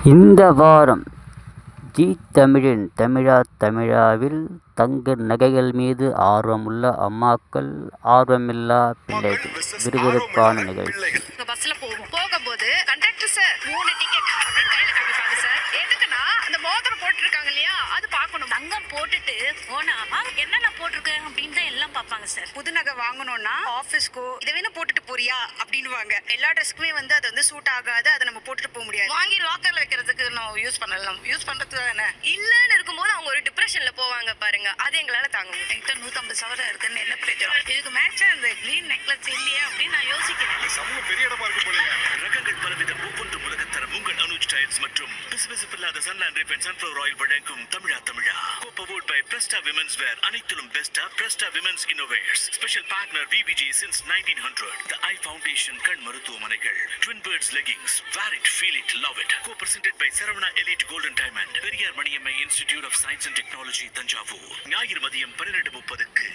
இந்த வாரம் ஜீ தமிழின் தமிழா தமிழாவில் தங்க நகைகள் மீது ஆர்வமுள்ள அம்மாக்கள், ஆர்வமில்லா பிள்ளைகள் விறுவிறுப்பான நிகழ்ச்சி. பஸ்ல போகும்போது கண்டக்டர் சார் 3 டிக்கெட் அப்படின்னு கையில காமிப்பாங்க சார். எதுக்குன்னா அந்த மோதிரம் போட்டுருக்காங்க இல்லையா, அது பார்க்கணும். தங்கம் போட்டுட்டு போனா என்னென்ன போட்டிருக்கு அப்படின்னு தான் எல்லாம் பார்ப்பாங்க சார். புது நகை வாங்கணும்னா ஆபீஸ்க்கோ இதை வேணும் போட்டுட்டு போறியா அப்படின்னுவாங்க. எல்லா ட்ரெஸ்க்குமே அது வந்து சூட் ஆகாது, அதை நம்ம போட்டுட்டு போக முடியாது. வாங்கி லாக்கர்ல வைக்கிறதுக்கு நம்ம யூஸ் பண்ணலாம், யூஸ் பண்றதுக்கு தானே. இல்லன்னு இருக்கும்போது அவங்க ஒரு டிப்ரெஷன்ல போவாங்க பாருங்க, அது எங்களால தாங்க முடியும். என்கிட்ட 150 சவரம் இருக்குன்னு என்ன பிரச்சனை, இதுக்கு மேட்சா இந்த கிரீன் நெக்லஸ் இல்லையா அப்படின்னு நான் யோசிக்கிறேன். சமூக பெரிய இடமா இருக்கு போல. ரகங்கள் பலவிதம் ஒவ்வொன்று உலகத்தரம் உங்கள் அனுஜ் டைல்ஸ் மற்றும் பிசுபிசுப்பில்லாத சன்லேண்ட் ரிஃபைன் சன்ஃப்ளவர் ஆயில் வழங்கும் Tamizha Tamizha. Co powered by Presta women's wear. அனைத்திலும் பெஸ்டா Presta women's innovates. Special partner VBG since 1900. The Eye Foundation கண் மருத்துவமனைகள். Twin Birds leggings. Wear it, feel it, love it. Co-presented by Saravana Elite Golden Diamond. Periyar Maniammai institute of science and technology Thanjavur. ஞாயிறு மதியம் 12:30க்கு